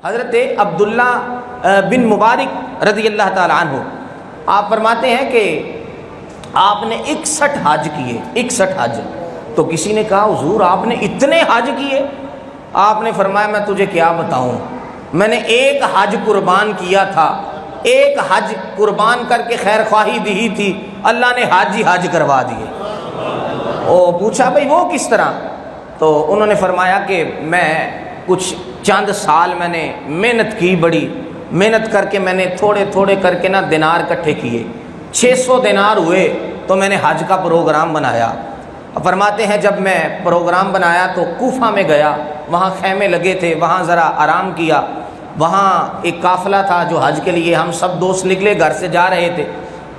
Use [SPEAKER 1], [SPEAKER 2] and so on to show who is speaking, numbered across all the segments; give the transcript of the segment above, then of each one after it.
[SPEAKER 1] حضرت عبداللہ بن مبارک رضی اللہ تعالیٰ عنہ آپ فرماتے ہیں کہ آپ نے 61 حج کیے، 61 حج۔ تو کسی نے کہا حضور آپ نے اتنے حج کیے؟ آپ نے فرمایا میں تجھے کیا بتاؤں، میں نے ایک حج قربان کیا تھا، ایک حج قربان کر کے خیر خواہی دی تھی، اللہ نے حج ہی حج کروا دیے۔ او پوچھا بھئی وہ کس طرح؟ تو انہوں نے فرمایا کہ میں کچھ چند سال میں نے محنت کی، بڑی محنت کر کے میں نے تھوڑے تھوڑے کر کے نا دینار اکٹھے کیے، 600 دینار ہوئے تو میں نے حج کا پروگرام بنایا۔ فرماتے ہیں جب میں پروگرام بنایا تو کوفہ میں گیا، وہاں خیمے لگے تھے، وہاں ذرا آرام کیا۔ وہاں ایک قافلہ تھا جو حج کے لیے ہم سب دوست نکلے، گھر سے جا رہے تھے،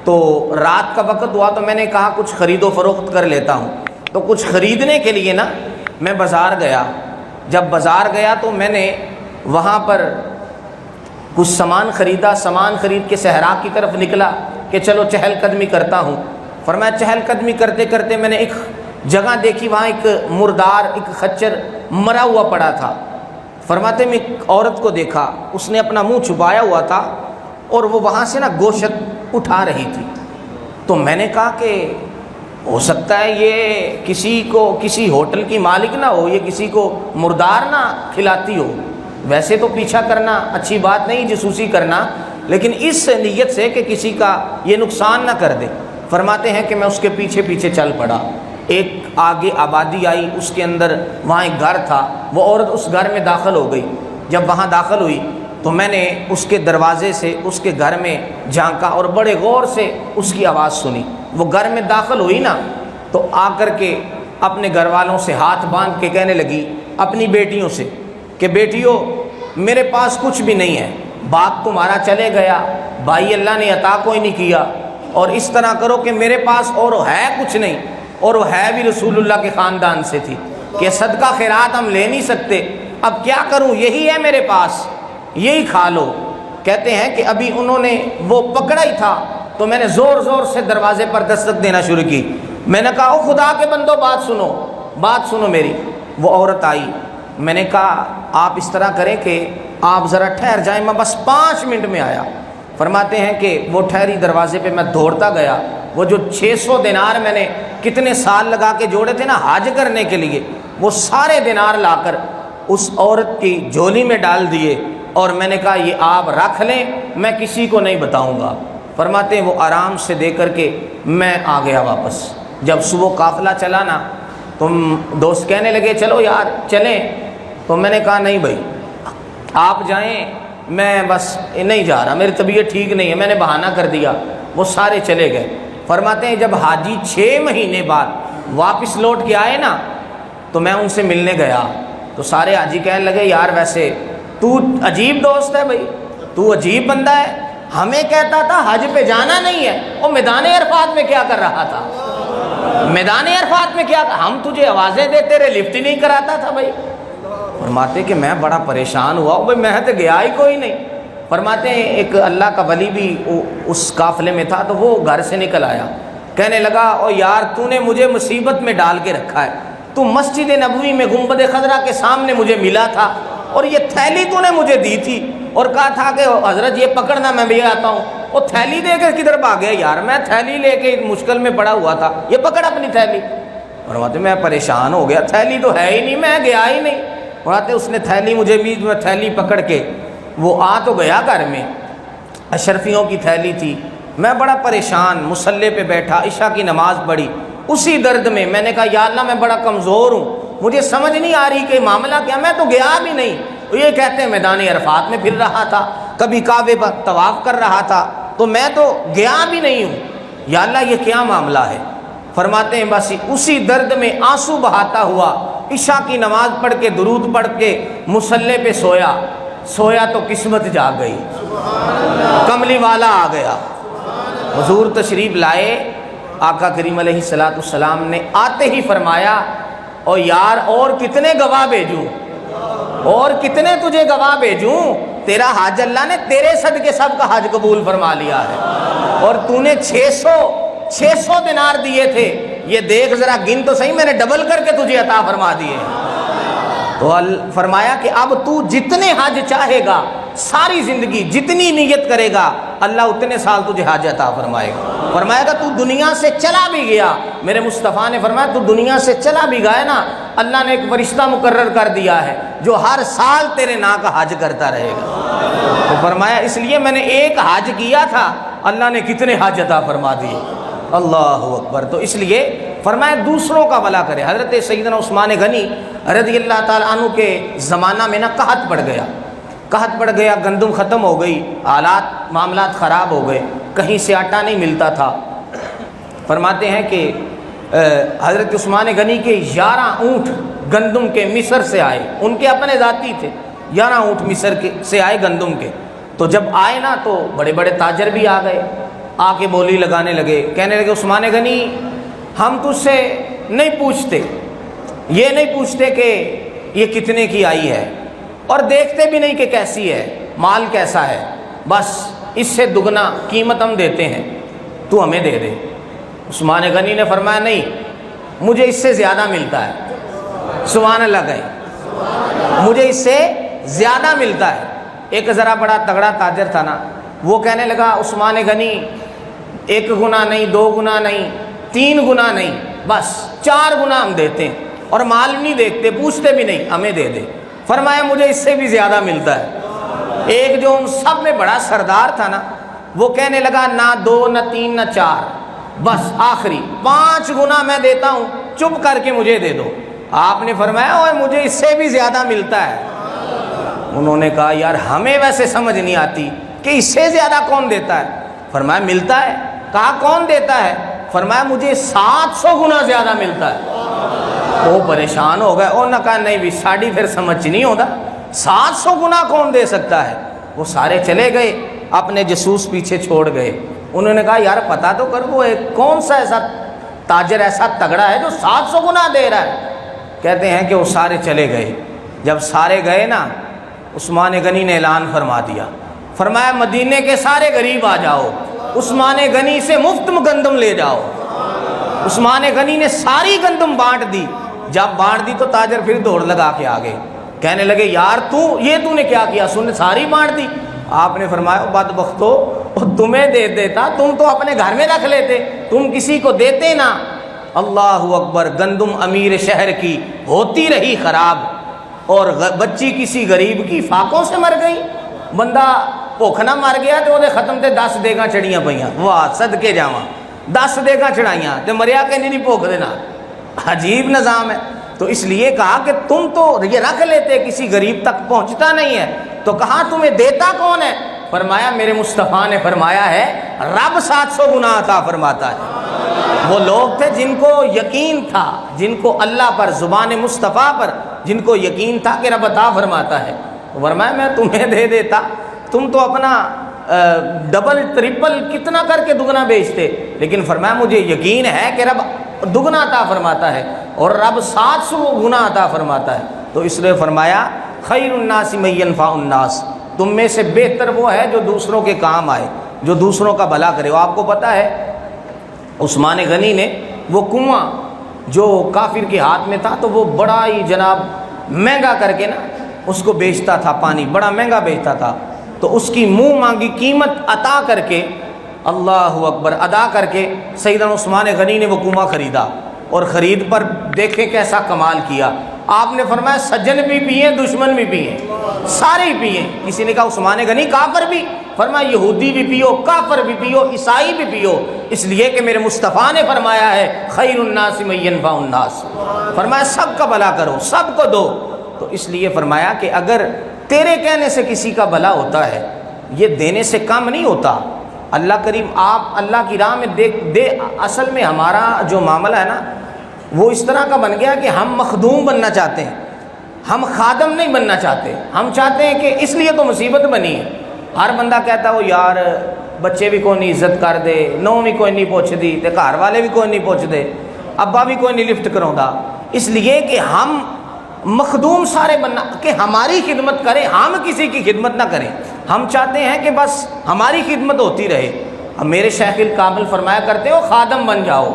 [SPEAKER 1] تو رات کا وقت ہوا تو میں نے کہا کچھ خرید و فروخت کر لیتا ہوں۔ تو کچھ خریدنے کے لیے نا میں بازار گیا۔ جب بازار گیا تو میں نے وہاں پر کچھ سامان خریدا، سامان خرید کے صحرا کی طرف نکلا کہ چلو چہل قدمی کرتا ہوں۔ فرمایا چہل قدمی کرتے کرتے میں نے ایک جگہ دیکھی، وہاں ایک مردار ایک خچر مرا ہوا پڑا تھا۔ فرماتے میں ایک عورت کو دیکھا، اس نے اپنا منہ چھپایا ہوا تھا اور وہ وہاں سے نا گوشت اٹھا رہی تھی۔ تو میں نے کہا کہ ہو سکتا ہے یہ کسی ہوٹل کی مالک نہ ہو، یہ کسی کو مردار نہ کھلاتی ہو۔ ویسے تو پیچھا کرنا اچھی بات نہیں، جاسوسی کرنا، لیکن اس نیت سے کہ کسی کا یہ نقصان نہ کر دے۔ فرماتے ہیں کہ میں اس کے پیچھے پیچھے چل پڑا۔ ایک آگے آبادی آئی، اس کے اندر وہاں ایک گھر تھا، وہ عورت اس گھر میں داخل ہو گئی۔ جب وہاں داخل ہوئی تو میں نے اس کے دروازے سے اس کے گھر میں جھانکا اور بڑے غور سے اس کی آواز سنی۔ وہ گھر میں داخل ہوئی نا تو آ کر کے اپنے گھر والوں سے ہاتھ باندھ کے کہنے لگی اپنی بیٹیوں سے کہ بیٹیوں میرے پاس کچھ بھی نہیں ہے، باپ تمہارا چلے گیا، بھائی اللہ نے عطا کوئی نہیں کیا، اور اس طرح کرو کہ میرے پاس اور ہے کچھ نہیں، اور وہ ہے بھی رسول اللہ کے خاندان سے تھی کہ صدقہ خیرات ہم لے نہیں سکتے، اب کیا کروں، یہی ہے میرے پاس، یہی کھا لو۔ کہتے ہیں کہ ابھی انہوں نے وہ پکڑا ہی تھا تو میں نے زور زور سے دروازے پر دستک دینا شروع کی۔ میں نے کہا او خدا کے بندو بات سنو میری۔ وہ عورت آئی، میں نے کہا آپ اس طرح کریں کہ آپ ذرا ٹھہر جائیں، میں بس 5 منٹ میں آیا۔ فرماتے ہیں کہ وہ ٹھہری، دروازے پہ میں دوڑتا گیا، وہ جو 600 دینار میں نے کتنے سال لگا کے جوڑے تھے نا حج کرنے کے لیے، وہ سارے دینار لا کر اس عورت کی جھولی میں ڈال دیے، اور میں نے کہا یہ آپ رکھ لیں، میں کسی کو نہیں بتاؤں گا۔ فرماتے ہیں وہ آرام سے دے کر کے میں آ گیا واپس۔ جب صبح قافلہ چلا نا تو دوست کہنے لگے چلو یار چلیں، تو میں نے کہا نہیں بھائی آپ جائیں، میں بس نہیں جا رہا، میری طبیعت ٹھیک نہیں ہے، میں نے بہانہ کر دیا۔ وہ سارے چلے گئے۔ فرماتے ہیں جب حاجی 6 مہینے بعد واپس لوٹ کے آئے نا تو میں ان سے ملنے گیا، تو سارے حاجی کہنے لگے یار ویسے تو عجیب دوست ہے بھائی، تو عجیب بندہ ہے، ہمیں کہتا تھا حج پہ جانا نہیں ہے، اور میدان عرفات میں کیا کر رہا تھا، میدان عرفات میں کیا، ہم تجھے آوازیں دیتے رہے، لفٹ ہی نہیں کراتا تھا بھائی۔ فرماتے کہ میں بڑا پریشان ہوا، بھائی میں تو گیا ہی کوئی نہیں۔ فرماتے ہیں ایک اللہ کا ولی بھی اس قافلے میں تھا، تو وہ گھر سے نکل آیا، کہنے لگا او یار تو نے مجھے مصیبت میں ڈال کے رکھا ہے، تو مسجد نبوی میں گنبد خضرا کے سامنے مجھے ملا تھا، اور یہ تھیلی تو نے مجھے دی تھی اور کہا تھا کہ حضرت یہ پکڑنا میں بھی آتا ہوں، وہ تھیلی دے کے کدھر بھاگ گیا یار، میں تھیلی لے کے مشکل میں پڑا ہوا تھا، یہ پکڑ اپنی تھیلی۔ فرماتے میں پریشان ہو گیا، تھیلی تو ہے ہی نہیں، میں گیا ہی نہیں۔ فرماتے اس نے تھیلی مجھے بھی، میں تھیلی پکڑ کے وہ آ تو گیا گھر میں، اشرفیوں کی تھیلی تھی، میں بڑا پریشان مصلی پہ بیٹھا، عشاء کی نماز پڑھی، اسی درد میں میں نے کہا یا اللہ میں بڑا کمزور ہوں، مجھے سمجھ نہیں آ رہی کہ معاملہ کیا، میں تو گیا بھی نہیں، یہ کہتے ہیں میدان عرفات میں پھر رہا تھا، کبھی کعبے پر طواف کر رہا تھا، تو میں تو گیا بھی نہیں ہوں، یا اللہ یہ کیا معاملہ ہے۔ فرماتے ہیں بس اسی درد میں آنسو بہاتا ہوا عشاء کی نماز پڑھ کے درود پڑھ کے مصلی پہ سویا تو قسمت جاگ گئی، کملی والا آ گیا، حضور تشریف لائے، آقا کریم علیہ السلام نے آتے ہی فرمایا او یار اور کتنے گواہ بھیجوں، اور کتنے تجھے گواہ بھیجوں، تیرا حج اللہ نے تیرے صدقے سب کا حج قبول فرما لیا ہے، اور تو نے 600 دینار دیے تھے، یہ دیکھ ذرا گن تو صحیح، میں نے ڈبل کر کے تجھے عطا فرما دیے۔ تو فرمایا کہ اب تو جتنے حج چاہے گا ساری زندگی جتنی نیت کرے گا اللہ اتنے سال تجھے حج عطا فرمائے گا۔ فرمائے گا تو دنیا سے چلا بھی گیا، میرے مصطفیٰ نے فرمایا تو دنیا سے چلا بھی گیا نا، اللہ نے ایک فرشتہ مقرر کر دیا ہے جو ہر سال تیرے نا کا حج کرتا رہے گا۔ تو فرمایا اس لیے میں نے ایک حج کیا تھا، اللہ نے کتنے حج عطا فرما دیے، اللہ اکبر۔ تو اس لیے فرمایا دوسروں کا بھلا کرے۔ حضرت سیدنا عثمان غنی رضی اللہ تعالیٰ عنہ کے زمانہ میں نا قحط پڑ گیا، گندم ختم ہو گئی، حالات معاملات خراب ہو گئے، کہیں سے آٹا نہیں ملتا تھا۔ فرماتے ہیں کہ حضرت عثمان غنی کے 11 اونٹ گندم کے مصر سے آئے، ان کے اپنے ذاتی تھے، 11 اونٹ مصر سے آئے گندم کے۔ تو جب آئے نا تو بڑے بڑے تاجر بھی آ گئے، آ کے بولی لگانے لگے، کہنے لگے عثمان غنی ہم تجھ سے نہیں پوچھتے، یہ نہیں پوچھتے کہ یہ کتنے کی آئی ہے، اور دیکھتے بھی نہیں کہ کیسی ہے، مال کیسا ہے، بس اس سے دگنا قیمت ہم دیتے ہیں، تو ہمیں دے دے۔ عثمان غنی نے فرمایا نہیں، مجھے اس سے زیادہ ملتا ہے، سبحان اللہ کہیں، مجھے اس سے زیادہ ملتا ہے۔ ایک ذرا بڑا تگڑا تاجر تھا نا، وہ کہنے لگا عثمان غنی 1 گنا نہیں، 2 گنا نہیں، 3 گنا نہیں، بس 4 گنا ہم دیتے ہیں، اور مال نہیں دیکھتے، پوچھتے بھی نہیں، ہمیں دے دے۔ فرمایا مجھے اس سے بھی زیادہ ملتا ہے۔ ایک جو ان سب میں بڑا سردار تھا نا، وہ کہنے لگا نہ 2 نہ 3 نہ 4، بس آخری 5 گنا میں دیتا ہوں، چپ کر کے مجھے دے دو۔ آپ نے فرمایا اوے مجھے اس سے بھی زیادہ ملتا ہے۔ انہوں نے کہا یار ہمیں ویسے سمجھ نہیں آتی کہ اس سے زیادہ کون دیتا ہے۔ فرمایا ملتا ہے۔ کہا کون دیتا ہے؟ فرمایا مجھے 700 گنا زیادہ ملتا ہے۔ وہ پریشان ہو گئے، انہوں نے کہا نہیں بھی ساڑی پھر سمجھ نہیں ہوتا، 700 گنا کون دے سکتا ہے؟ وہ سارے چلے گئے، اپنے جاسوس پیچھے چھوڑ گئے۔ انہوں نے کہا یار پتہ تو کر وہ کون سا ایسا تاجر ایسا تگڑا ہے جو 700 گنا دے رہا ہے۔ کہتے ہیں کہ وہ سارے چلے گئے۔ جب سارے گئے نا، عثمان غنی نے اعلان فرما دیا، فرمایا مدینے کے سارے غریب آ جاؤ، عثمان غنی سے مفت گندم لے جاؤ۔ عثمان غنی نے ساری گندم بانٹ دی۔ جب بانٹ دی تو تاجر پھر دوڑ لگا کے آگے، کہنے لگے یار تو نے کیا کیا؟ سن ساری بانٹ دی۔ آپ نے فرمایا بدبختو، تمہیں دے دیتا، تم تو اپنے گھر میں رکھ لیتے، تم کسی کو دیتے نا۔ اللہ اکبر۔ گندم امیر شہر کی ہوتی رہی خراب، اور بچی کسی غریب کی فاقوں سے مر گئی۔ بندہ بھوک نہ مر گیا تو وہ ختم تے 10 دیگاں چڑیاں پئیاں، واہ صدقے جاواں، 10 دیگاں چڑھائیاں تے مریا کہ نہیں بھوک دینا۔ عجیب نظام ہے۔ تو اس لیے کہا کہ تم تو یہ رکھ لیتے، کسی غریب تک پہنچتا نہیں ہے، تو کہا تمہیں دیتا کون ہے؟ فرمایا میرے مصطفیٰ نے فرمایا ہے رب 700 گنا عطا فرماتا ہے۔ وہ لوگ تھے جن کو یقین تھا، جن کو اللہ پر، زبان مصطفیٰ پر جن کو یقین تھا کہ رب عطا فرماتا ہے۔ فرمایا میں تمہیں دے دیتا، تم تو اپنا ڈبل ٹرپل کتنا کر کے دگنا بیچتے، لیکن فرمایا مجھے یقین ہے کہ رب دگنا عطا فرماتا ہے، اور رب 700 گنا عطا فرماتا ہے۔ تو اس لیے فرمایا خیر الناس من ينفع الناس، تم میں سے بہتر وہ ہے جو دوسروں کے کام آئے، جو دوسروں کا بھلا کرے۔ وہ آپ کو پتہ ہے عثمان غنی نے وہ کنواں جو کافر کے ہاتھ میں تھا، تو وہ بڑا ہی جناب مہنگا کر کے نا اس کو بیچتا تھا، پانی بڑا مہنگا بیچتا تھا، تو اس کی منہ مانگی قیمت عطا کر کے، اللہ اکبر، ادا کر کے سیدنا عثمان غنی نے وہ کنواں خریدا، اور خرید پر دیکھیں کیسا کمال کیا۔ آپ نے فرمایا سجن بھی پیئے، دشمن بھی پیئے، سارے ہی پیئے۔ کسی نے کہا عثمان غنی کافر بھی؟ فرمایا یہودی بھی پیو، کافر بھی پیو، عیسائی بھی پیو، اس لیے کہ میرے مصطفیٰ نے فرمایا ہے خیر الناس من ينفع الناس، فرمایا سب کا بھلا کرو، سب کو دو۔ تو اس لیے فرمایا کہ اگر تیرے کہنے سے کسی کا بھلا ہوتا ہے، یہ دینے سے کم نہیں ہوتا۔ اللہ کریم آپ اللہ کی راہ میں دے۔ اصل میں ہمارا جو معاملہ ہے نا وہ اس طرح کا بن گیا کہ ہم مخدوم بننا چاہتے ہیں، ہم خادم نہیں بننا چاہتے۔ ہم چاہتے ہیں کہ اس لیے تو مصیبت بنی ہے، ہر بندہ کہتا ہے وہ یار بچے بھی کوئی نہیں عزت کر دے، نو بھی کوئی نہیں پوچھ دی، تے گھر والے بھی کوئی نہیں پوچھ دے، ابا بھی کوئی نہیں لفٹ کراؤں، اس لیے کہ ہم مخدوم سارے بننا، کہ ہماری خدمت کریں، ہم کسی کی خدمت نہ کریں۔ ہم چاہتے ہیں کہ بس ہماری خدمت ہوتی رہے۔ اب میرے شیخ الکامل فرمایا کرتے ہو خادم بن جاؤ،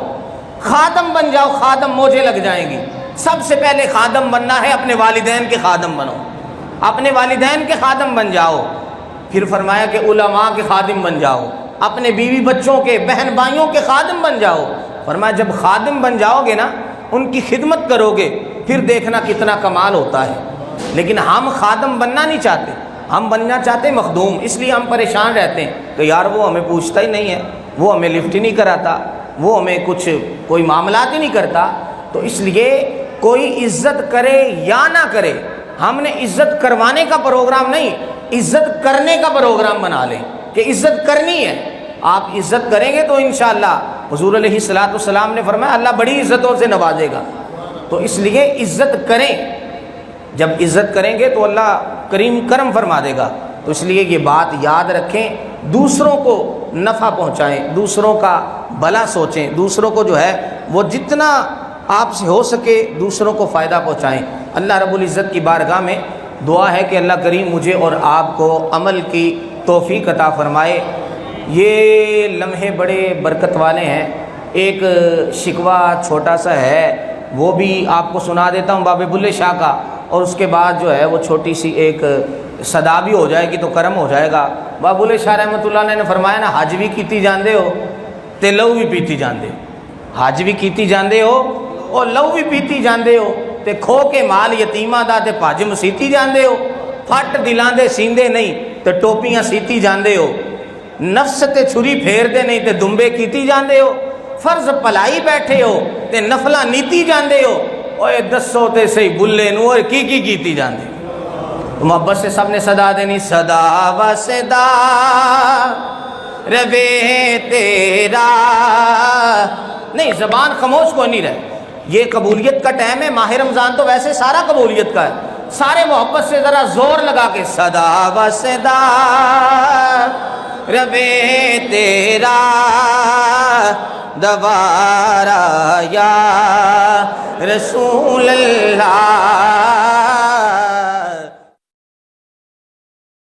[SPEAKER 1] خادم بن جاؤ، خادم موجے لگ جائیں گی، سب سے پہلے خادم بننا ہے اپنے والدین کے خادم بنو، اپنے والدین کے خادم بن جاؤ۔ پھر فرمایا کہ علماء کے خادم بن جاؤ، اپنے بیوی بچوں کے، بہن بھائیوں کے خادم بن جاؤ۔ فرمایا جب خادم بن جاؤ گے نا، ان کی خدمت کرو گے، پھر دیکھنا کتنا کمال ہوتا ہے۔ لیکن ہم خادم بننا نہیں چاہتے، ہم بننا چاہتے مخدوم، اس لیے ہم پریشان رہتے ہیں کہ یار وہ ہمیں پوچھتا ہی نہیں ہے، وہ ہمیں لفٹ ہی نہیں کراتا، وہ ہمیں کوئی معاملات ہی نہیں کرتا۔ تو اس لیے کوئی عزت کرے یا نہ کرے، ہم نے عزت کروانے کا پروگرام نہیں، عزت کرنے کا پروگرام بنا لیں کہ عزت کرنی ہے۔ آپ عزت کریں گے تو انشاءاللہ حضور علیہ الصلوۃ والسلام نے فرمایا اللہ بڑی عزتوں سے نوازے گا۔ تو اس لیے عزت کریں، جب عزت کریں گے تو اللہ کریم کرم فرما دے گا۔ تو اس لیے یہ بات یاد رکھیں، دوسروں کو نفع پہنچائیں، دوسروں کا بھلا سوچیں، دوسروں کو جو ہے وہ جتنا آپ سے ہو سکے دوسروں کو فائدہ پہنچائیں۔ اللہ رب العزت کی بارگاہ میں دعا ہے کہ اللہ کریم مجھے اور آپ کو عمل کی توفیق عطا فرمائے۔ یہ لمحے بڑے برکت والے ہیں۔ ایک شکوہ چھوٹا سا ہے، وہ بھی آپ کو سنا دیتا ہوں بابے بلے شاہ کا، اور اس کے بعد جو ہے وہ چھوٹی سی ایک صدا بھی ہو جائے گی تو کرم ہو جائے گا۔ بابے بلے شاہ رحمۃ اللہ علیہ نے فرمایا نا، حج بھی کیتی جاندے ہو تے لو بھی پیتی جاندے، حج بھی کیتی جاندے ہو اور لو بھی پیتی جاندے ہو، تے کھو کے مال یتیماں دا تے پج مسیتی جاندے ہو، پھٹ دلاں دے سیندے نہیں تے ٹوپیاں سیتی جاندے ہو، نفس تے چھری پھیر دے نہیں تے دمبے کیتی جاندے ہو، فرض پلائی بیٹھے ہو تے نفلاں نیتی جاندے ہو، اوے دسو تے صحیح بلے نو اور کی کیتی جاندے ہو۔ محبت سے سب نے صدا دینی، صدا و صدا ربے تیرا، نہیں زبان خاموش کوئی نہیں رہے۔ یہ قبولیت کا ٹائم ہے، ماہ رمضان تو ویسے سارا قبولیت کا ہے، سارے محبت سے ذرا زور لگا کے صدا و صدا ربے تیرا دوبارہ یا رسول اللہ